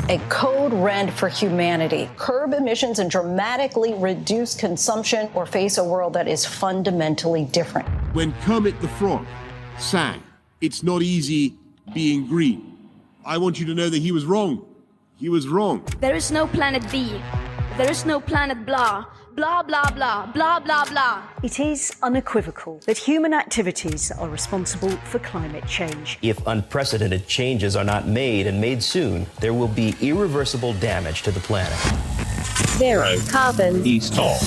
a code red for humanity. Curb emissions and dramatically reduce consumption or face a world that is fundamentally different. When Kermit the Frog sang, "It's not easy being green," I want you to know that he was wrong. He was wrong. There is no planet B. There is no planet blah. Blah, blah, blah, blah, blah, blah. It is unequivocal that human activities are responsible for climate change. If unprecedented changes are not made and made soon, there will be irreversible damage to the planet. Zero carbon. East Hall.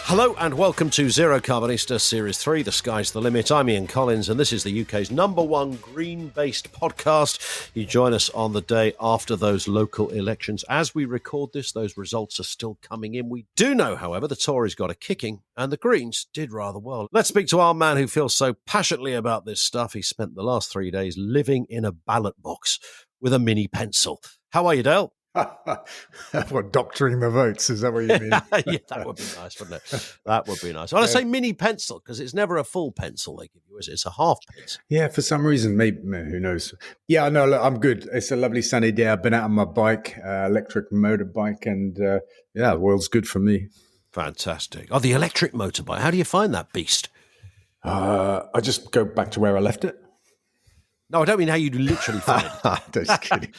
Hello and welcome to Zero Carbonista Series 3, The Sky's the Limit. I'm Ian Collins and this is the UK's #1 green-based podcast. You join us on the day after those local elections. As we record this, those results are still coming in. We do know, however, the Tories got a kicking and the Greens did rather well. Let's speak to our man who feels so passionately about this stuff. He spent the last 3 days living in a ballot box with a mini pencil. How are you, Dale? What, doctoring the votes? Is that what you mean? Yeah, that would be nice, wouldn't it? That would be nice. Well, I say mini pencil because it's never a full pencil they give you, is it? It's a half pencil. Yeah, for some reason, maybe, who knows? Yeah, no, look, I'm good. It's a lovely sunny day. I've been out on my bike, electric motorbike, and yeah, the world's good for me. Fantastic. Oh, the electric motorbike. How do you find that beast? I just go back to where I left it. No, I don't mean how you literally find it. Just kidding.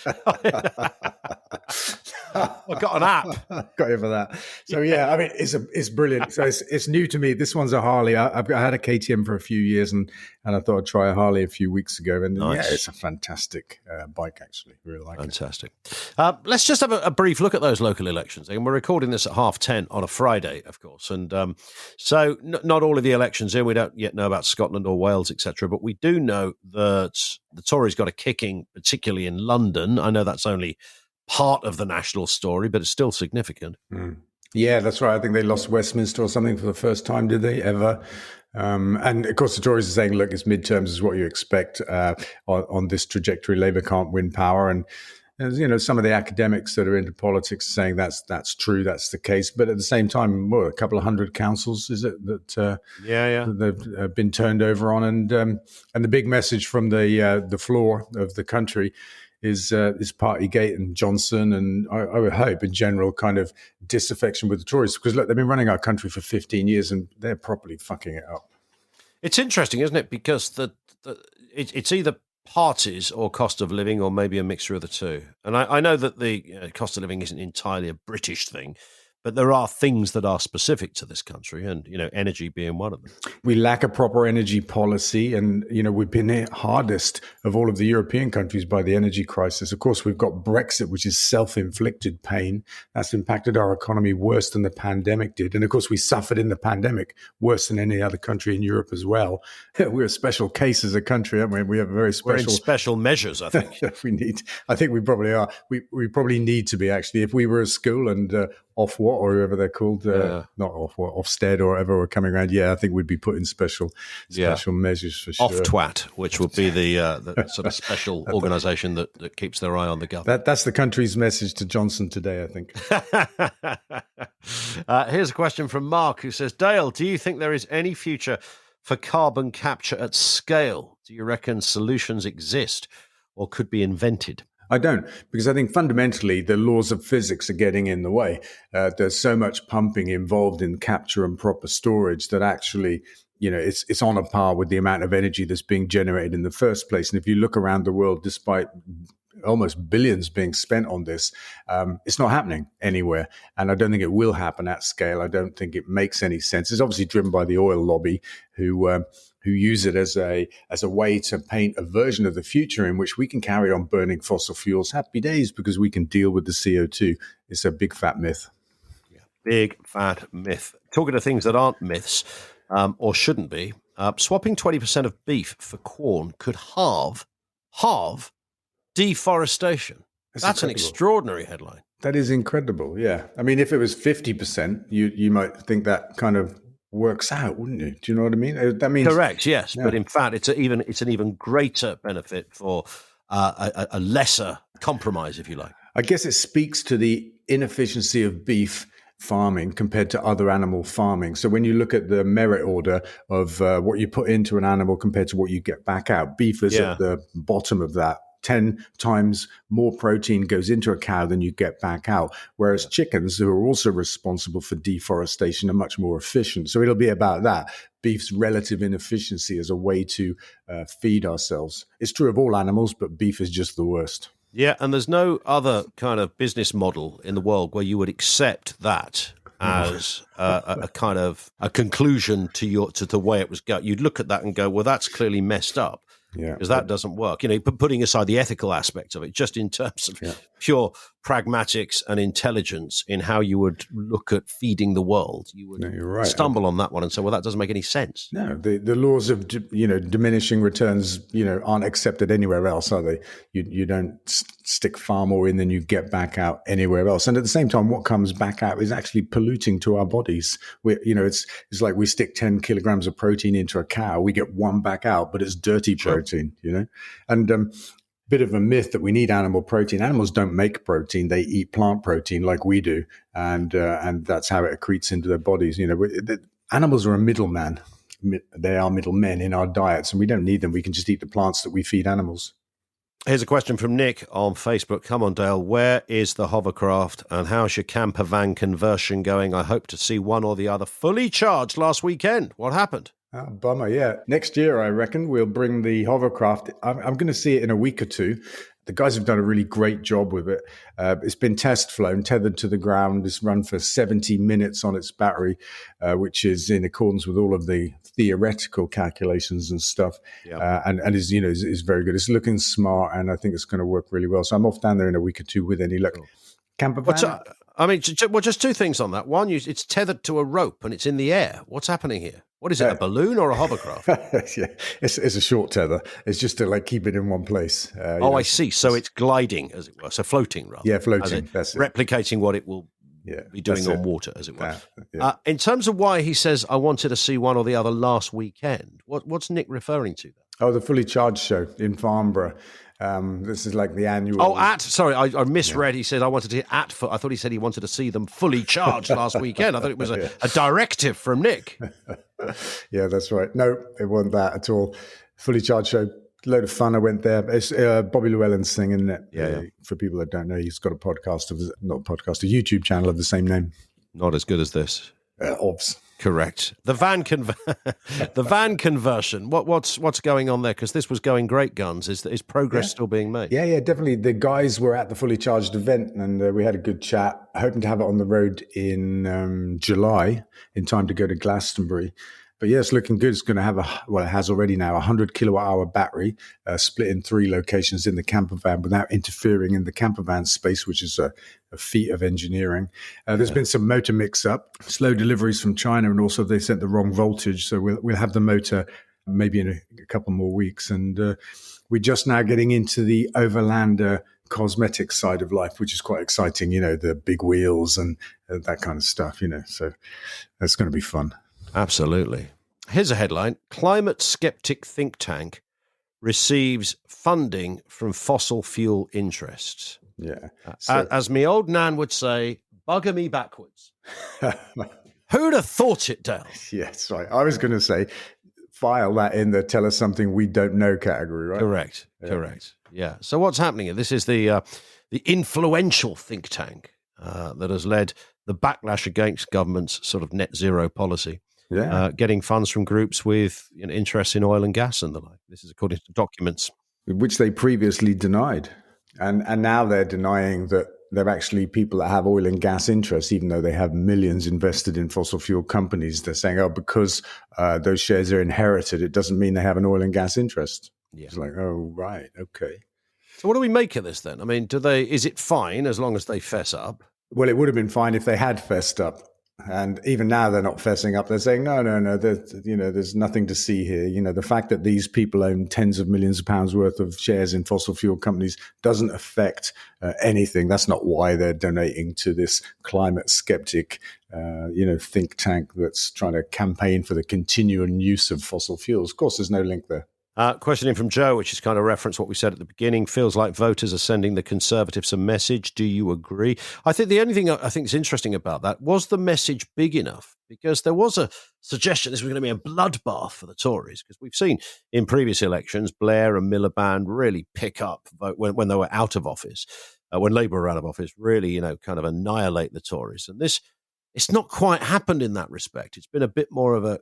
I've got an app. Got you for that. So yeah, I mean, it's brilliant. So it's new to me. This one's a Harley. I had a KTM for a few years, and I thought I'd try a Harley a few weeks ago. And nice. Yeah, it's a fantastic bike, actually. Really like Fantastic. Let's just have a brief look at those local elections. And we're recording this at 10:30 on a Friday, of course. And so not all of the elections in. We don't yet know about Scotland or Wales, etc. But we do know that the Tories got a kicking, particularly in London. I know that's only part of the national story, but it's still significant. Yeah, that's right. I think they lost Westminster or something for the first time, did they ever? And of course, the Tories are saying, look, it's midterms is what you expect on this trajectory. Labour can't win power. And you know, some of the academics that are into politics are saying that's true, that's the case. But at the same time, a couple of hundred councils, is it, that they've been turned over on? And the big message from the floor of the country is Partygate and Johnson, and I would hope in general kind of disaffection with the Tories, because look, they've been running our country for 15 years and they're properly fucking it up. It's interesting, isn't it? Because it's either parties or cost of living, or maybe a mixture of the two. And I know that the cost of living isn't entirely a British thing, but there are things that are specific to this country, and energy being one of them. We lack a proper energy policy, and we've been hit hardest of all of the European countries by the energy crisis. Of course, we've got Brexit, which is self-inflicted pain. That's impacted our economy worse than the pandemic did. And of course, we suffered in the pandemic worse than any other country in Europe as well. We're a special case as a country, aren't we? We have a very special... We're in special measures, I think. I think we probably are. We probably need to be, actually. If we were a school and Ofwat or whoever they're called, not Ofwat, Ofsted or whatever were coming around, I think we'd be put in special measures for sure. Ofwat, which would be the sort of special organisation that keeps their eye on the government. That's the country's message to Johnson today, I think. Here's a question from Mark, who says, Dale, do you think there is any future for carbon capture at scale? Do you reckon solutions exist or could be invented? I don't, because I think fundamentally the laws of physics are getting in the way. There's so much pumping involved in capture and proper storage that actually, it's on a par with the amount of energy that's being generated in the first place. And if you look around the world, despite almost billions being spent on this, it's not happening anywhere. And I don't think it will happen at scale. I don't think it makes any sense. It's obviously driven by the oil lobby who use it as a way to paint a version of the future in which we can carry on burning fossil fuels. Happy days, because we can deal with the CO2. It's a big fat myth. Yeah, big fat myth. Talking to things that aren't myths or shouldn't be, swapping 20% of beef for corn could halve deforestation. That's an extraordinary headline. That is incredible, yeah. I mean, if it was 50%, you might think that kind of works out, wouldn't you? Do you know what I mean? That means correct, yes. Yeah. But in fact, it's an even greater benefit for a lesser compromise, if you like. I guess it speaks to the inefficiency of beef farming compared to other animal farming. So when you look at the merit order of what you put into an animal compared to what you get back out, beef is at the bottom of that. 10 times more protein goes into a cow than you get back out, whereas chickens, who are also responsible for deforestation, are much more efficient. So it'll be about that. Beef's relative inefficiency as a way to feed ourselves. It's true of all animals, but beef is just the worst. Yeah, and there's no other kind of business model in the world where you would accept that as a kind of a conclusion to the way it was going. You'd look at that and go, well, that's clearly messed up. Yeah, because that doesn't work. Putting aside the ethical aspect of it, just in terms of pure pragmatics and intelligence in how you would look at feeding the world, you would stumble on that one and say, well, that doesn't make any sense. No, the laws of diminishing returns aren't accepted anywhere else, are they? You don't stick far more in than you get back out anywhere else. And at the same time, what comes back out is actually polluting to our bodies. It's like we stick 10 kilograms of protein into a cow, we get one back out, but it's dirty protein, And bit of a myth that we need animal protein. Animals don't make protein; they eat plant protein like we do, and that's how it accretes into their bodies. Animals are a middleman; they are middlemen in our diets, and we don't need them. We can just eat the plants that we feed animals. Here's a question from Nick on Facebook. Come on, Dale. Where is the hovercraft, and how's your camper van conversion going? I hope to see one or the other fully charged last weekend. What happened? Oh, bummer, yeah. Next year, I reckon, we'll bring the hovercraft. I'm going to see it in a week or two. The guys have done a really great job with it. It's been test flown, tethered to the ground. It's run for 70 minutes on its battery, which is in accordance with all of the theoretical calculations and stuff. Yeah. And is very good. It's looking smart, and I think it's going to work really well. So I'm off down there in a week or two with any luck. Cool. Camper van. Just two things on that. One, it's tethered to a rope and it's in the air. What's happening here? What is it, a balloon or a hovercraft? Yeah, it's a short tether. It's just to keep it in one place. I see. So it's gliding, as it were. So floating, rather. Yeah, floating. That's it. Replicating what it will be doing on water, as it were. In terms of why he says, I wanted to see one or the other last weekend, what's Nick referring to there? Oh, the Fully Charged show in Farnborough. This is like the annual. Oh, sorry, I misread. Yeah. He said I wanted to I thought he said he wanted to see them fully charged last weekend. I thought it was a directive from Nick. Yeah, that's right. No, it wasn't that at all. Fully Charged show, load of fun. I went there. It's Bobby Llewellyn's thing, isn't it? Yeah. For people that don't know, he's got a YouTube channel of the same name. Not as good as this. Obs. Correct. The van conversion. What's going on there? Because this was going great guns. Is progress still being made? Yeah, definitely. The guys were at the Fully Charged event, and we had a good chat. Hoping to have it on the road in July, in time to go to Glastonbury. But yeah, it's looking good. It's going to have it has already now, 100 kilowatt hour battery, split in 3 locations in the camper van without interfering in the camper van space, which is a feat of engineering. There's been some motor mix-up, slow deliveries from China, and also they sent the wrong voltage. So we'll have the motor maybe in a couple more weeks. And we're just now getting into the overlander cosmetic side of life, which is quite exciting, the big wheels and that kind of stuff, So that's going to be fun. Absolutely. Here's a headline. Climate skeptic think tank receives funding from fossil fuel interests. Yeah. As me old nan would say, bugger me backwards. Who'd have thought it, Dale? Yes, right. I was going to say, file that in the tell us something we don't know category, right? Correct. Yeah. So what's happening here? This is the influential think tank that has led the backlash against government's sort of net zero policy. Yeah, getting funds from groups with interests in oil and gas and the like. This is according to documents. Which they previously denied. And now they're denying that they're actually people that have oil and gas interests, even though they have millions invested in fossil fuel companies. They're saying, because those shares are inherited, it doesn't mean they have an oil and gas interest. Yeah. It's like, oh, right, okay. So what do we make of this then? I mean, is it fine as long as they fess up? Well, it would have been fine if they had fessed up. And even now they're not fessing up. They're saying, no, there's nothing to see here. The fact that these people own tens of millions of pounds worth of shares in fossil fuel companies doesn't affect anything. That's not why they're donating to this climate skeptic, think tank that's trying to campaign for the continuing use of fossil fuels. Of course, there's no link there. Question in from Joe, which is kind of reference what we said at the beginning. Feels like voters are sending the Conservatives a message. Do you agree? I think the only thing I think is interesting about that was the message big enough, because there was a suggestion this was going to be a bloodbath for the Tories, because we've seen in previous elections Blair and Miliband really pick up when they were out of office, when Labour were out of office, really, kind of annihilate the Tories. And it's not quite happened in that respect. It's been a bit more of a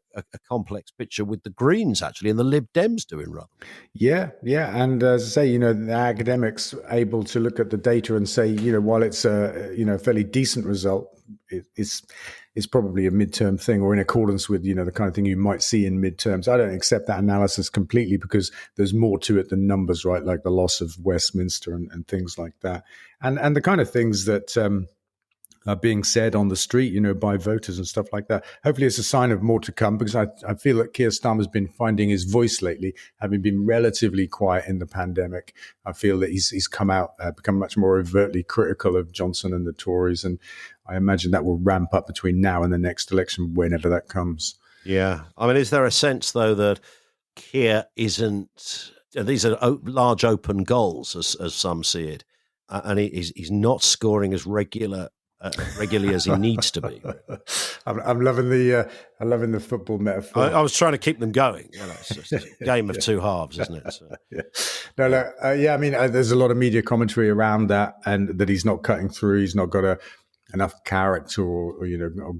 complex picture with the Greens, actually, and the Lib Dems doing rather. Yeah. And as I say, the academics able to look at the data and say, while it's a, fairly decent result, it's probably a midterm thing, or in accordance with, the kind of thing you might see in midterms. I don't accept that analysis completely, because there's more to it than numbers, right? Like the loss of Westminster and things like that. And the kind of things that are being said on the street, by voters and stuff like that. Hopefully it's a sign of more to come, because I feel that Keir Starmer's been finding his voice lately, having been relatively quiet in the pandemic. I feel that he's come out, become much more overtly critical of Johnson and the Tories. And I imagine that will ramp up between now and the next election, whenever that comes. Yeah. I mean, is there a sense, though, that Keir isn't, these are large open goals, as some see it, and he's not scoring as regularly as he needs to be. I'm loving the football metaphor. I was trying to keep them going. It's just a game of two halves, isn't it? So. Yeah. I mean, there's a lot of media commentary around that, and that he's not cutting through. He's not got enough character, or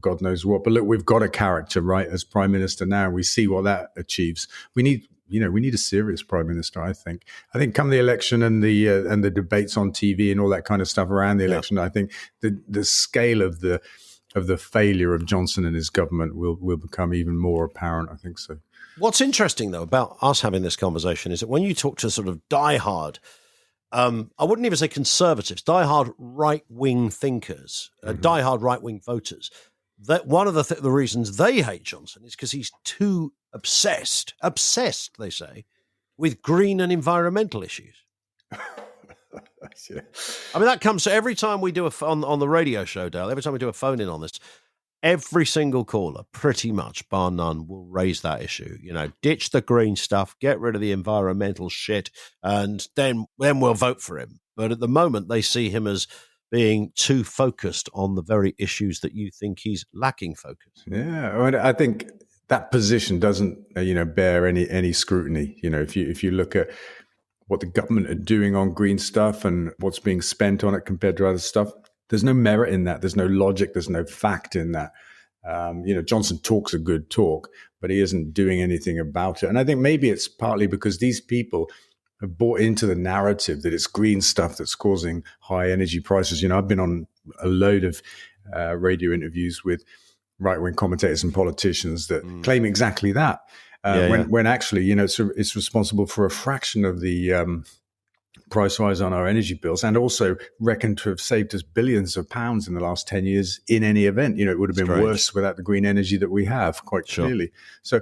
God knows what. But look, we've got a character, right, as Prime Minister now, and we see what that achieves. We need a serious Prime Minister, I think. I think come the election and the debates on TV and all that kind of stuff around the election, I think the scale of the failure of Johnson and his government will become even more apparent, I think so. What's interesting, though, about us having this conversation is that when you talk to sort of diehard, I wouldn't even say conservatives, diehard right-wing thinkers, diehard right-wing voters, that one of the reasons they hate Johnson is because he's too obsessed, they say, with green and environmental issues. Yeah. I mean, that comes to every time we do on the radio show, Dale, every time we do a phone in on this, every single caller, pretty much, bar none, will raise that issue. Ditch the green stuff, get rid of the environmental shit, and then we'll vote for him. But at the moment, they see him as being too focused on the very issues that you think he's lacking focus. Yeah, I think that position doesn't, bear any scrutiny. If you look at what the government are doing on green stuff and what's being spent on it compared to other stuff, there's no merit in that. There's no logic. There's no fact in that. Johnson talks a good talk, but he isn't doing anything about it. And I think maybe it's partly because these people have bought into the narrative that it's green stuff that's causing high energy prices. I've been on a load of radio interviews with right-wing commentators and politicians that claim exactly that. When actually, it's responsible for a fraction of the price rise on our energy bills, and also reckoned to have saved us billions of pounds in the last 10 years in any event. It would have been worse without the green energy that we have, quite clearly. So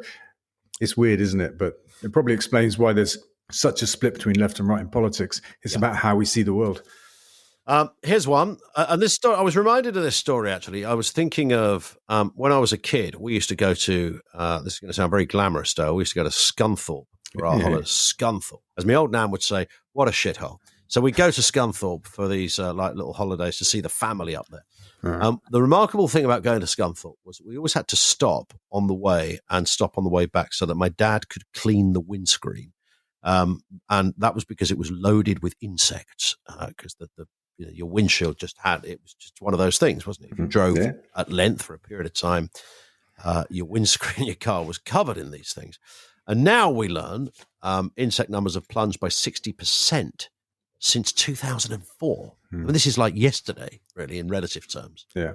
it's weird, isn't it? But it probably explains why there's such a split between left and right in politics. It's about how we see the world. Here's one. And this story, I was reminded of this story, actually. I was thinking of when I was a kid, we used to go to, this is going to sound very glamorous, Dale, we used to go to Scunthorpe for our holiday. Scunthorpe. As my old nan would say, what a shithole. So we go to Scunthorpe for these little holidays to see the family up there. The remarkable thing about going to Scunthorpe was we always had to stop on the way and stop on the way back so that my dad could clean the windscreen. And that was because it was loaded with insects, because your windshield it was just one of those things, wasn't it? If you drove at length for a period of time, your windscreen, your car was covered in these things. And now we learn insect numbers have plunged by 60% since 2004. I mean, this is like yesterday, really, in relative terms. Yeah.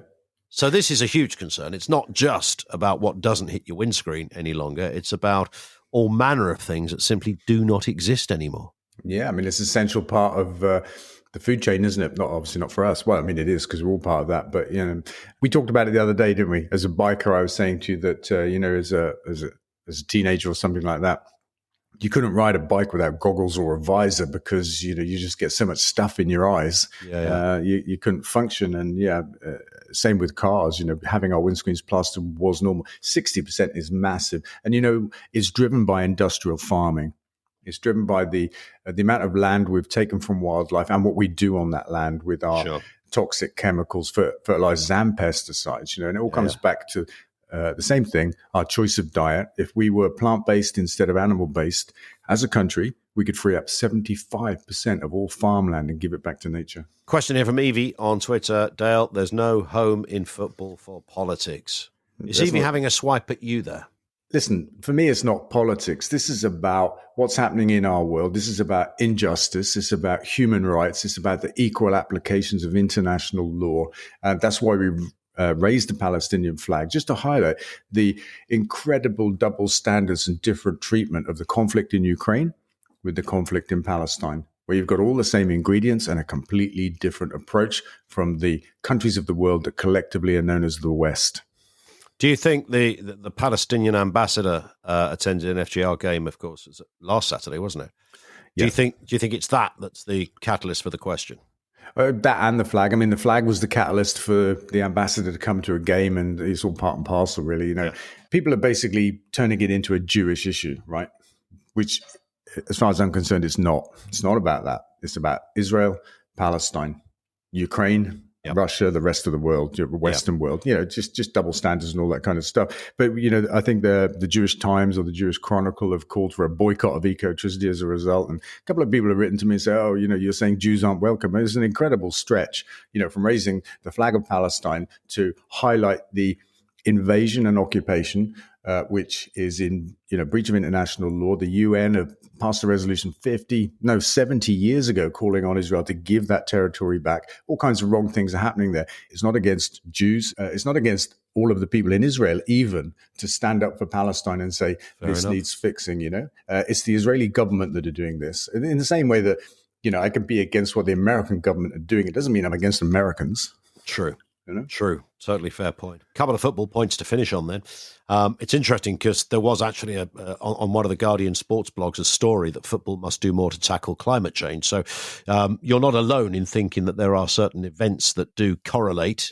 So this is a huge concern. It's not just about what doesn't hit your windscreen any longer. It's about all manner of things that simply do not exist anymore. Yeah, I mean, it's an essential part of the food chain, isn't it? Obviously not for us. Well, I mean, it is because we're all part of that. But, we talked about it the other day, didn't we? As a biker, I was saying to you that, as a teenager or something like that, you couldn't ride a bike without goggles or a visor because, you just get so much stuff in your eyes. You couldn't function. And same with cars, having our windscreens plastered was normal. 60% is massive. And, it's driven by industrial farming. It's driven by the amount of land we've taken from wildlife and what we do on that land with our toxic chemicals, fertilizers and pesticides. And it all comes back to the same thing, our choice of diet. If we were plant-based instead of animal-based, as a country, we could free up 75% of all farmland and give it back to nature. Question here from Evie on Twitter. Dale, there's no home in football for politics. Is Evie having a swipe at you there? Listen, for me, it's not politics. This is about what's happening in our world. This is about injustice. It's about human rights. It's about the equal applications of international law. That's why we raised the Palestinian flag, just to highlight the incredible double standards and different treatment of the conflict in Ukraine with the conflict in Palestine, where you've got all the same ingredients and a completely different approach from the countries of the world that collectively are known as the West. Do you think the Palestinian ambassador attended an FGR game? Of course, it was last Saturday, wasn't it? Do you think it's that's the catalyst for the question? That and the flag. I mean, the flag was the catalyst for the ambassador to come to a game, and it's all part and parcel, really. People are basically turning it into a Jewish issue, right? Which, as far as I'm concerned, it's not. It's not about that. It's about Israel, Palestine, Ukraine, Russia, the rest of the world, the Western world, just double standards and all that kind of stuff. But, I think the Jewish Times or the Jewish Chronicle have called for a boycott of ecotricity as a result. And a couple of people have written to me and say, you're saying Jews aren't welcome. It's an incredible stretch, from raising the flag of Palestine to highlight the invasion and occupation, which is in breach of international law. The UN have passed a resolution 70 years ago calling on Israel to give that territory back. All kinds of wrong things are happening there. It's not against Jews. It's not against all of the people in Israel, even to stand up for Palestine and say this needs fixing. It's the Israeli government that are doing this. In the same way that, I could be against what the American government are doing. It doesn't mean I'm against Americans. True. True. Totally fair point. Couple of football points to finish on then. It's interesting because there was actually on one of the Guardian sports blogs a story that football must do more to tackle climate change. So you're not alone in thinking that there are certain events that do correlate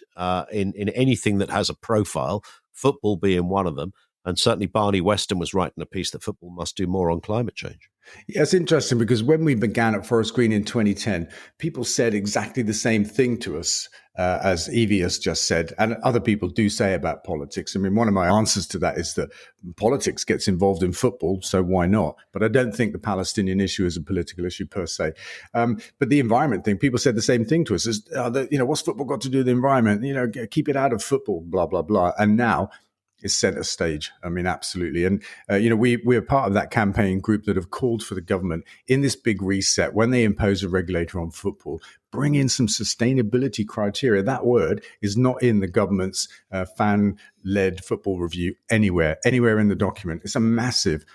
in anything that has a profile, football being one of them. And certainly Barney Weston was writing a piece that football must do more on climate change. Yeah, it's interesting because when we began at Forest Green in 2010, people said exactly the same thing to us as Evie has just said, and other people do say about politics. I mean, one of my answers to that is that politics gets involved in football, so why not? But I don't think the Palestinian issue is a political issue per se. But the environment thing, people said the same thing to us, is, what's football got to do with the environment? Keep it out of football, blah, blah, blah. And now is center stage. I mean, absolutely. And, we're part of that campaign group that have called for the government in this big reset, when they impose a regulator on football, bring in some sustainability criteria. That word is not in the government's fan-led football review anywhere in the document. It's a massive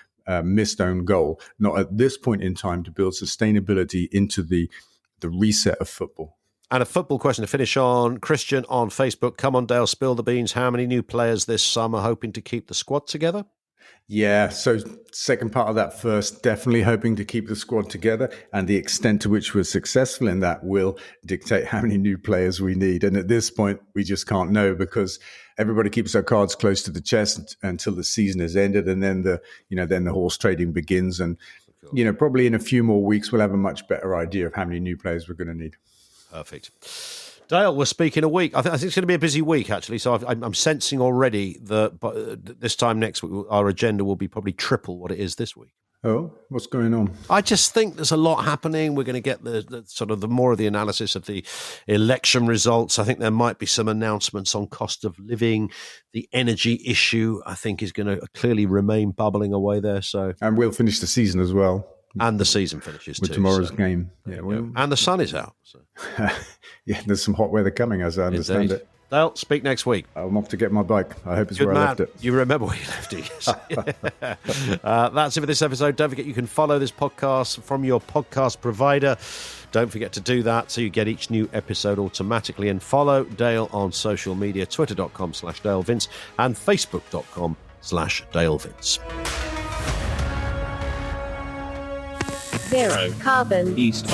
missed own goal, not at this point in time, to build sustainability into the reset of football. And a football question to finish on. Christian on Facebook. Come on, Dale, spill the beans. How many new players this summer hoping to keep the squad together? Yeah, so second part of that first, definitely hoping to keep the squad together. And the extent to which we're successful in that will dictate how many new players we need. And at this point, we just can't know because everybody keeps their cards close to the chest until the season has ended. And then the horse trading begins. And, probably in a few more weeks, we'll have a much better idea of how many new players we're going to need. Perfect. Dale, we'll speak in a week. I think it's going to be a busy week, actually. So I'm sensing already that this time next week, our agenda will be probably triple what it is this week. Oh, what's going on? I just think there's a lot happening. We're going to get the sort of the more of the analysis of the election results. I think there might be some announcements on cost of living. The energy issue, I think, is going to clearly remain bubbling away there. And we'll finish the season as well. And the season finishes with too. Tomorrow's game. Yeah, and the sun is out. So. Yeah, there's some hot weather coming, as I understand it. Dale, speak next week. I'm off to get my bike. I hope it's Good where man. I left it. You remember where you left it. Yes. That's it for this episode. Don't forget you can follow this podcast from your podcast provider. Don't forget to do that so you get each new episode automatically. And follow Dale on social media, twitter.com/DaleVince and facebook.com/DaleVince. Zero carbon east of